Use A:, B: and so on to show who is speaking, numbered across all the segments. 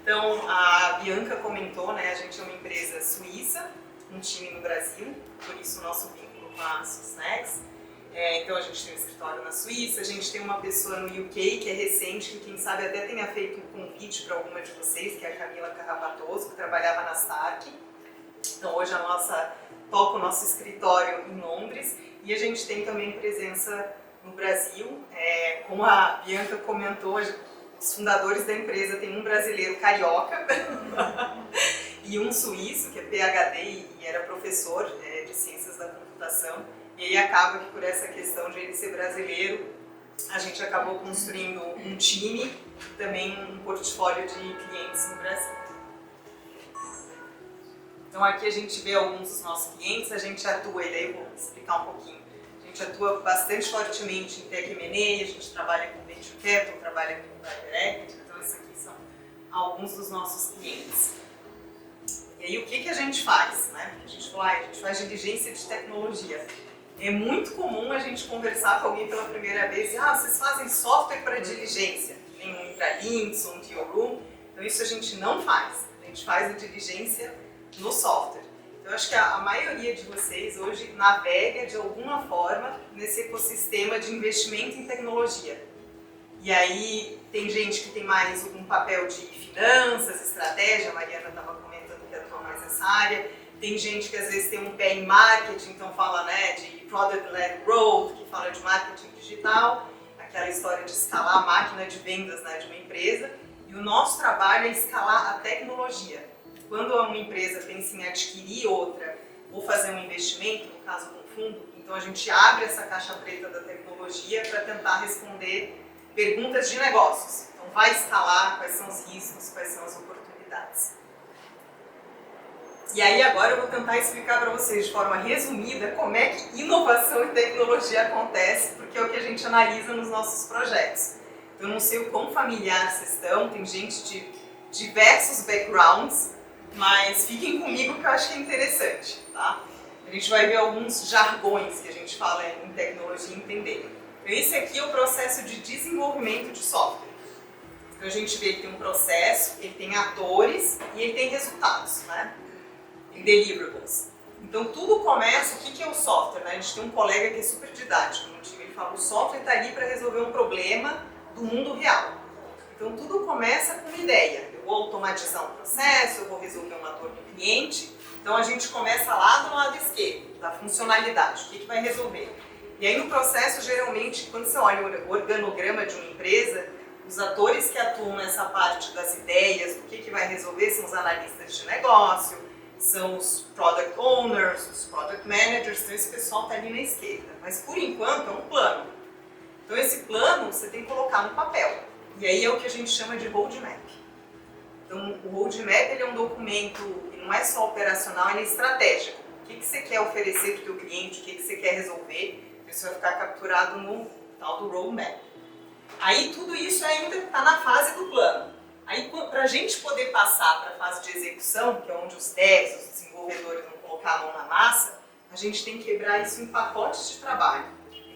A: Então, a Bianca comentou, né, a gente é uma empresa suíça, um time no Brasil, por isso o nosso vínculo com a Swissnex. Então a gente tem um escritório na Suíça, a gente tem uma pessoa no UK que é recente, que quem sabe até tenha feito um convite para alguma de vocês, que é a Camila Carrapatoso, que trabalhava na Stark. Então hoje toca o nosso escritório em Londres, e a gente tem também presença no Brasil. Como a Bianca comentou, os fundadores da empresa tem um brasileiro carioca e um suíço, que é PhD e era professor de ciências da computação. E aí acaba que por essa questão de ele ser brasileiro, a gente acabou construindo um time, também um portfólio de clientes no Brasil. Então aqui a gente vê alguns dos nossos clientes, a gente atua, e daí eu vou explicar um pouquinho. A gente atua bastante fortemente em Tech M&A, a gente trabalha com Venture Capital, trabalha com Private Equity, então esses aqui são alguns dos nossos clientes. E aí o que a gente faz? Né? A gente faz diligência de tecnologia. É muito comum a gente conversar com alguém pela primeira vez e vocês fazem software para diligência, tem um Intralinks, um Dealroom, então isso a gente não faz, a gente faz a diligência no software. Então eu acho que a maioria de vocês hoje navega de alguma forma nesse ecossistema de investimento em tecnologia. E aí tem gente que tem mais um papel de finanças, estratégia, a Mariana estava comentando que atua mais nessa área. Tem gente que às vezes tem um pé em marketing, então fala, né, de Product-Led Growth, que fala de marketing digital, aquela história de escalar a máquina de vendas, né, de uma empresa. E o nosso trabalho é escalar a tecnologia. Quando uma empresa pensa em adquirir outra ou fazer um investimento, no caso com fundo, então a gente abre essa caixa preta da tecnologia para tentar responder perguntas de negócios. Então vai escalar, quais são os riscos, quais são as oportunidades. E aí agora eu vou tentar explicar para vocês de forma resumida como é que inovação e tecnologia acontece, porque é o que a gente analisa nos nossos projetos. Eu não sei o quão familiar vocês estão, tem gente de diversos backgrounds, mas fiquem comigo que eu acho que é interessante, tá? A gente vai ver alguns jargões que a gente fala em tecnologia entender. Então esse aqui é o processo de desenvolvimento de software. Então a gente vê que tem um processo, ele tem atores e ele tem resultados, né? Deliverables. Então tudo começa, o que é o software? Né? A gente tem um colega que é super didático no time, ele fala, o software está ali para resolver um problema do mundo real. Então tudo começa com uma ideia, eu vou automatizar um processo, eu vou resolver uma dor do cliente, então a gente começa lá do lado esquerdo, da funcionalidade, o que vai resolver. E aí no processo, geralmente, quando você olha o organograma de uma empresa, os atores que atuam nessa parte das ideias, o que vai resolver, são os analistas de negócio, são os Product Owners, os Product Managers, então esse pessoal está ali na esquerda. Mas por enquanto é um plano. Então esse plano você tem que colocar no papel. E aí é o que a gente chama de roadmap. Então o roadmap ele é um documento que não é só operacional, ele é estratégico. O que você quer oferecer para o teu cliente, o que você quer resolver, isso vai ficar capturado no tal do roadmap. Aí tudo isso ainda está na fase do plano. Aí, para a gente poder passar para a fase de execução, que é onde os devs, os desenvolvedores vão colocar a mão na massa, a gente tem que quebrar isso em pacotes de trabalho,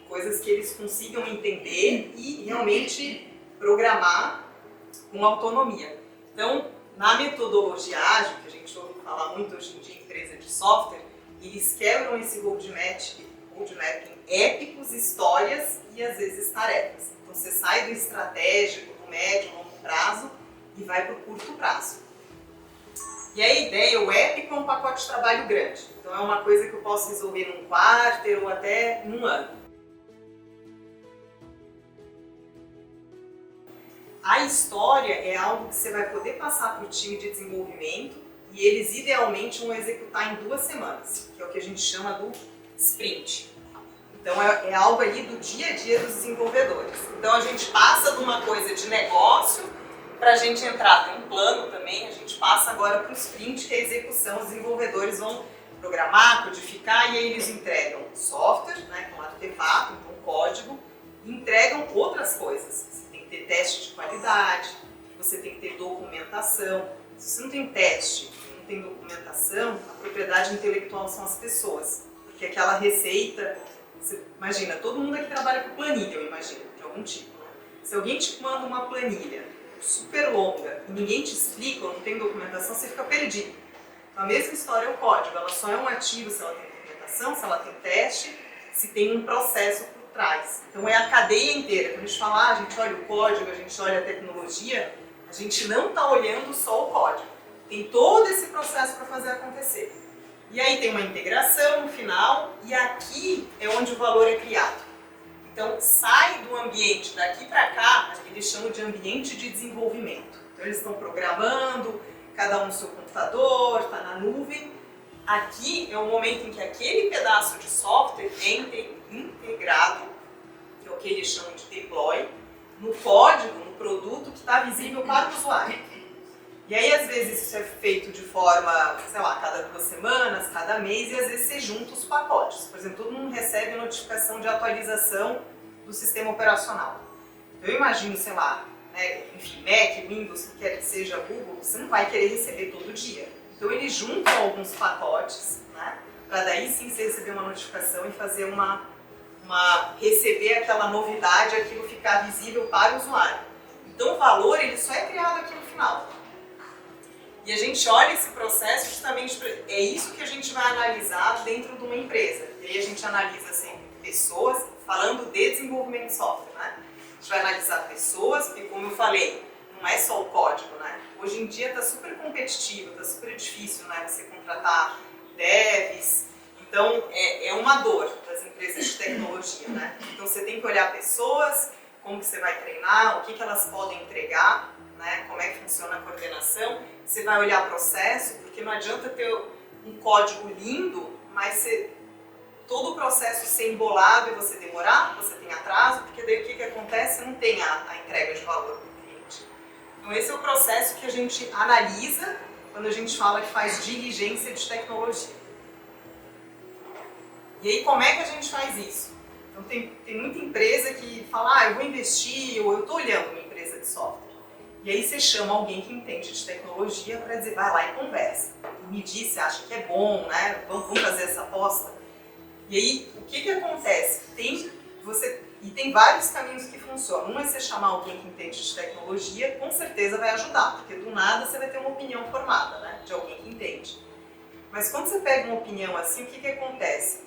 A: coisas que eles consigam entender e realmente programar com autonomia. Então, na metodologia ágil, que a gente ouve falar muito hoje em dia em empresa de software, eles quebram esse roadmap em épicos, histórias e às vezes tarefas. Então, você sai do estratégico, do médio, longo prazo, e vai para o curto prazo. E a ideia, o épico é um pacote de trabalho grande. Então é uma coisa que eu posso resolver num quarter ou até num ano. A história é algo que você vai poder passar para o time de desenvolvimento e eles idealmente vão executar em 2 semanas, que é o que a gente chama do sprint. Então é algo ali do dia a dia dos desenvolvedores. Então a gente passa de uma coisa de negócio para a gente entrar, tem um plano também, a gente passa agora para o sprint, que é a execução, os desenvolvedores vão programar, codificar e aí eles entregam software, né, com artefato, então código, e entregam outras coisas. Você tem que ter teste de qualidade, você tem que ter documentação. Se você não tem teste, não tem documentação, a propriedade intelectual são as pessoas, porque aquela receita, você imagina, todo mundo aqui trabalha com planilha, eu imagino, de algum tipo. Se alguém te manda uma planilha, super longa e ninguém te explica ou não tem documentação, você fica perdido. Então a mesma história é o código, ela só é um ativo se ela tem documentação, se ela tem teste, se tem um processo por trás. Então é a cadeia inteira. Quando a gente fala, a gente olha o código, a gente olha a tecnologia, a gente não está olhando só o código. Tem todo esse processo para fazer acontecer. E aí tem uma integração no final, e aqui é onde o valor é criado. Então sai do ambiente daqui para cá, eles chamam de ambiente de desenvolvimento. Então eles estão programando, cada um no seu computador, está na nuvem. Aqui é o momento em que aquele pedaço de software é integrado, que é o que eles chamam de deploy, no código, no produto que está visível para o usuário. E aí, às vezes, isso é feito de forma, sei lá, cada 2 semanas, cada mês, e às vezes você junta os pacotes. Por exemplo, todo mundo recebe notificação de atualização do sistema operacional. Eu imagino, sei lá, né, enfim, Mac, Windows, que quer que seja Google, você não vai querer receber todo dia. Então, eles juntam alguns pacotes, né, para daí sim você receber uma notificação e fazer receber aquela novidade, aquilo ficar visível para o usuário. Então, o valor, ele só é criado aqui no final. E a gente olha esse processo justamente para... É isso que a gente vai analisar dentro de uma empresa. E aí a gente analisa sempre pessoas, falando de desenvolvimento de software, né? A gente vai analisar pessoas, porque como eu falei, não é só o código, né? Hoje em dia está super competitivo, está super difícil, né? Você contratar devs. Então, é uma dor das empresas de tecnologia, né? Então você tem que olhar pessoas, como que você vai treinar, o que elas podem entregar, né? Como é que funciona a coordenação. Você vai olhar processo, porque não adianta ter um código lindo, mas todo o processo ser embolado e você demorar, você tem atraso, porque daí o que acontece? Você não tem a entrega de valor para o cliente. Então esse é o processo que a gente analisa quando a gente fala que faz diligência de tecnologia. E aí como é que a gente faz isso? Então tem muita empresa que fala, eu vou investir, ou eu estou olhando uma empresa de software. E aí você chama alguém que entende de tecnologia para dizer, vai lá e conversa. Me diz, você acha que é bom, né? Vamos fazer essa aposta? E aí, o que acontece? Tem vários caminhos que funcionam. Um é você chamar alguém que entende de tecnologia, com certeza vai ajudar, porque do nada você vai ter uma opinião formada, né? De alguém que entende. Mas quando você pega uma opinião assim, o que acontece?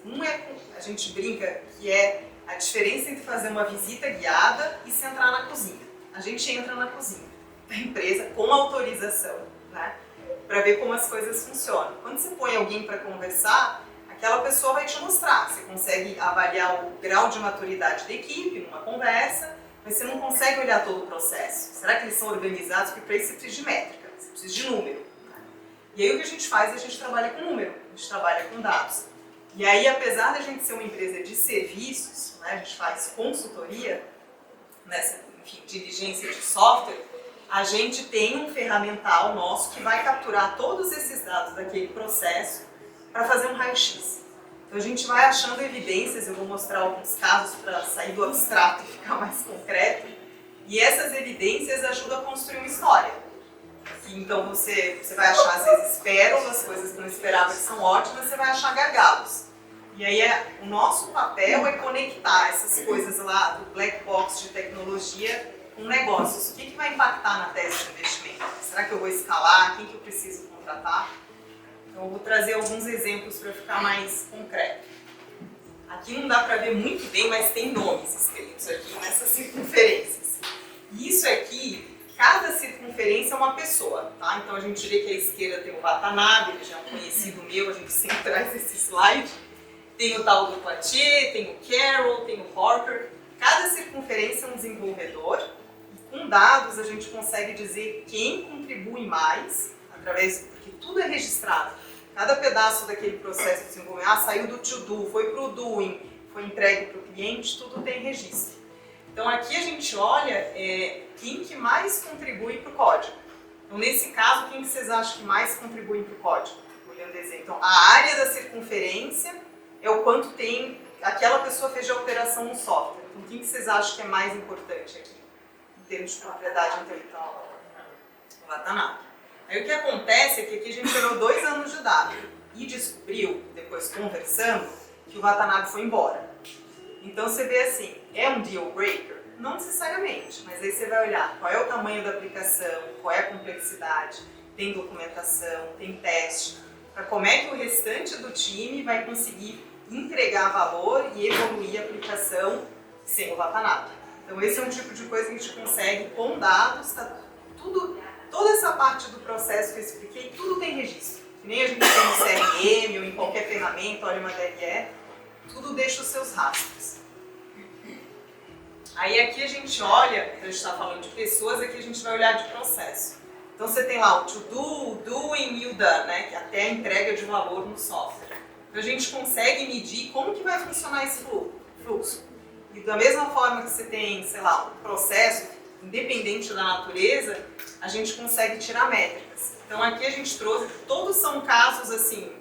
A: A gente brinca que é a diferença entre fazer uma visita guiada e se entrar na cozinha. A gente entra na cozinha da empresa com autorização, né, para ver como as coisas funcionam. Quando você põe alguém para conversar, aquela pessoa vai te mostrar. Você consegue avaliar o grau de maturidade da equipe numa conversa, mas você não consegue olhar todo o processo. Será que eles são organizados? Porque para isso você precisa de métrica, você precisa de número. Né? E aí o que a gente faz? A gente trabalha com número, a gente trabalha com dados. E aí, apesar da gente ser uma empresa de serviços, né, a gente faz consultoria, nessa, enfim, diligência de software, a gente tem um ferramental nosso que vai capturar todos esses dados daquele processo para fazer um raio-x. Então a gente vai achando evidências, eu vou mostrar alguns casos para sair do abstrato e ficar mais concreto, e essas evidências ajudam a construir uma história. Então você vai achar às vezes pérolas, coisas que não esperava que são ótimas, você vai achar gargalos. E aí o nosso papel é conectar essas coisas lá do black box de tecnologia com negócios. O que vai impactar na tese de investimento? Será que eu vou escalar? Quem que eu preciso contratar? Então eu vou trazer alguns exemplos para ficar mais concreto. Aqui não dá para ver muito bem, mas tem nomes escritos aqui nessas circunferências. E isso aqui, cada circunferência é uma pessoa, tá? Então a gente vê que à esquerda tem o Watanabe, ele já é um conhecido meu, a gente sempre traz esse slide. Tem o tal do Poitier, tem o Carroll, tem o Horker. Cada circunferência é um desenvolvedor. Com dados a gente consegue dizer quem contribui mais, porque tudo é registrado. Cada pedaço daquele processo de desenvolvimento, saiu do to-do, foi para o doing, foi entregue para o cliente, tudo tem registro. Então aqui a gente olha quem que mais contribui para o código. Então nesse caso, quem que vocês acham que mais contribui para o código? Olhando o exemplo. Então a área da circunferência é o quanto aquela pessoa fez de alteração no software. Então quem que vocês acham que é mais importante aqui? Em termos de propriedade intelectual, o Watanabe. Aí o que acontece é que aqui a gente tirou 2 anos de dado e descobriu, depois conversando, que o Watanabe foi embora. Então você vê assim, é um deal breaker? Não necessariamente, mas aí você vai olhar qual é o tamanho da aplicação, qual é a complexidade, tem documentação, tem teste, para como é que o restante do time vai conseguir entregar valor e evoluir a aplicação sem o nada. Então esse é um tipo de coisa que a gente consegue com dados, tá tudo, toda essa parte do processo que eu expliquei, tudo tem registro. Que nem a gente tem no CRM ou em qualquer ferramenta, olha uma DRE, tudo deixa os seus rastros. Aí aqui a gente olha, a gente está falando de pessoas, aqui a gente vai olhar de processo. Então você tem lá o to do, o doing e o done, né, que é até a entrega de valor no software. Então a gente consegue medir como que vai funcionar esse fluxo. E da mesma forma que você tem, sei lá, um processo, independente da natureza, a gente consegue tirar métricas. Então aqui a gente trouxe, todos são casos assim,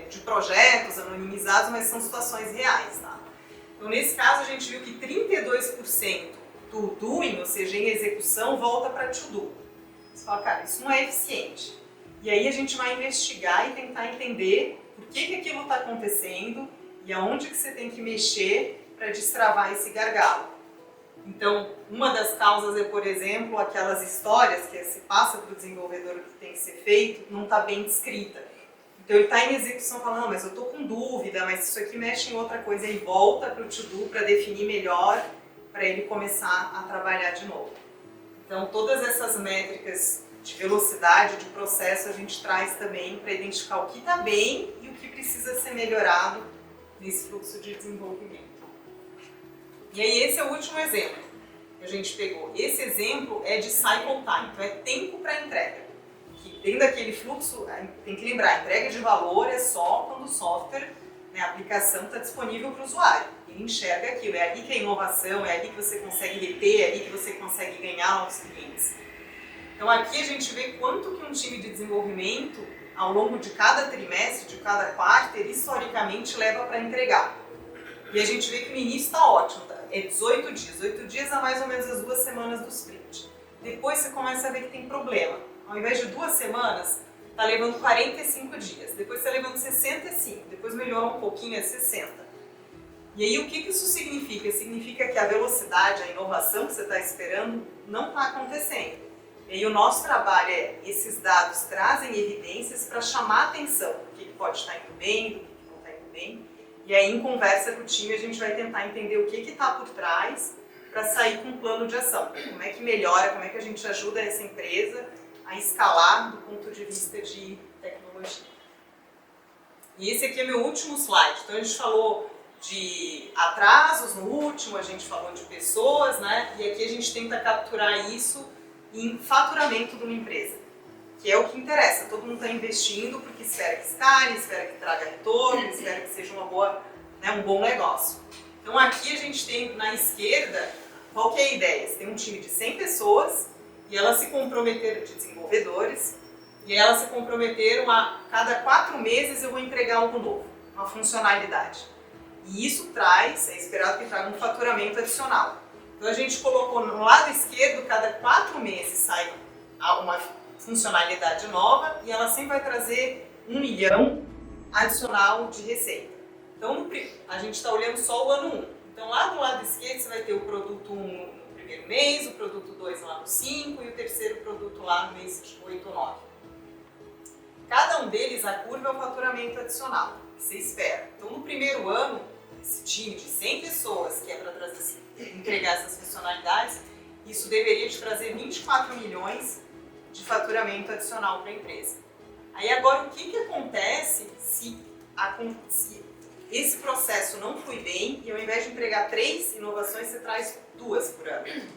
A: de projetos anonimizados, mas são situações reais, tá? Então nesse caso a gente viu que 32% do doing, ou seja, em execução, volta para to do. Você fala, cara, isso não é eficiente. E aí a gente vai investigar e tentar entender por que aquilo está acontecendo e aonde que você tem que mexer para destravar esse gargalo. Então, uma das causas é, por exemplo, aquelas histórias que se passa para o desenvolvedor o que tem que ser feito, não está bem descrita. Então ele está em execução falando, não, mas eu estou com dúvida, mas isso aqui mexe em outra coisa, e volta para o to-do para definir melhor, para ele começar a trabalhar de novo. Então todas essas métricas de velocidade, de processo, a gente traz também para identificar o que está bem e o que precisa ser melhorado nesse fluxo de desenvolvimento. E aí esse é o último exemplo que a gente pegou. Esse exemplo é de cycle time, então é tempo para entrega. Que dentro daquele fluxo, tem que lembrar, a entrega de valor é só quando o software, né, a aplicação está disponível para o usuário. Ele enxerga aquilo, é ali que é inovação, é ali que você consegue reter, é ali que você consegue ganhar novos clientes. Então aqui a gente vê quanto que um time de desenvolvimento, ao longo de cada trimestre, de cada quarter, historicamente leva para entregar. E a gente vê que no início está ótimo, tá? É 18 dias. 8 dias a mais ou menos as 2 semanas do sprint. Depois você começa a ver que tem problema. Ao invés de 2 semanas, está levando 45 dias. Depois está levando 65. Depois melhorou um pouquinho, é 60. E aí o que isso significa? Significa que a velocidade, a inovação que você está esperando não está acontecendo. E aí o nosso trabalho é, esses dados trazem evidências para chamar a atenção do que pode estar indo bem, do que não está indo bem. E aí, em conversa com o time, a gente vai tentar entender o que está por trás para sair com um plano de ação. Como é que melhora, como é que a gente ajuda essa empresa a escalar do ponto de vista de tecnologia. E esse aqui é meu último slide. Então, a gente falou de atrasos no último, a gente falou de pessoas, né? E aqui a gente tenta capturar isso em faturamento de uma empresa, que é o que interessa. Todo mundo está investindo porque espera que escale, espera que traga retorno, espera que seja uma boa, né, um bom negócio. Então aqui a gente tem na esquerda, qual que é a ideia? Você tem um time de 100 pessoas e elas se comprometeram, de desenvolvedores, e elas se comprometeram a cada 4 meses eu vou entregar algo novo, uma funcionalidade. E isso traz, é esperado que traga um faturamento adicional. Então a gente colocou no lado esquerdo, cada 4 meses sai uma funcionalidade nova e ela sempre vai trazer 1 milhão adicional de receita. Então a gente está olhando só o ano 1. Então lá do lado esquerdo você vai ter o produto 1 no primeiro mês, o produto 2 lá no 5 e o terceiro produto lá no mês 8 ou 9. Cada um deles, a curva é o faturamento adicional que você espera. Então no primeiro ano, esse time de 100 pessoas que é para entregar essas funcionalidades, isso deveria te trazer 24 milhões de faturamento adicional para a empresa. Aí agora o que acontece se esse processo não flui bem e ao invés de entregar 3 inovações, você traz 2 por ano?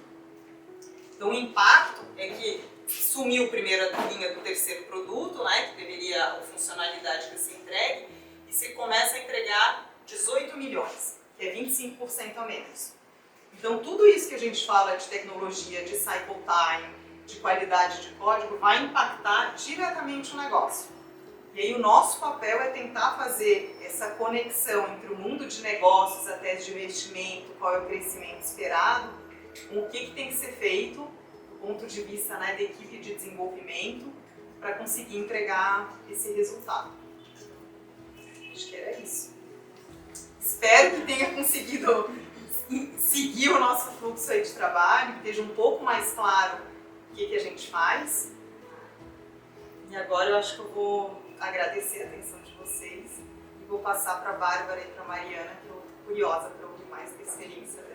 A: Então o impacto é que sumiu a primeira linha do terceiro produto, né, que deveria a funcionalidade que você entregue, e você começa a entregar 18 milhões, que é 25% a menos. Então tudo isso que a gente fala de tecnologia, de cycle time, de qualidade de código, vai impactar diretamente o negócio. E aí o nosso papel é tentar fazer essa conexão entre o mundo de negócios, a tese de investimento, qual é o crescimento esperado, com o que tem que ser feito do ponto de vista, né, da equipe de desenvolvimento para conseguir entregar esse resultado. Acho que era isso. Espero que tenha conseguido seguir o nosso fluxo aí de trabalho, que esteja um pouco mais claro o que a gente faz. E agora eu acho que eu vou agradecer a atenção de vocês e vou passar para a Bárbara e para a Mariana, que eu estou curiosa para ouvir mais da experiência.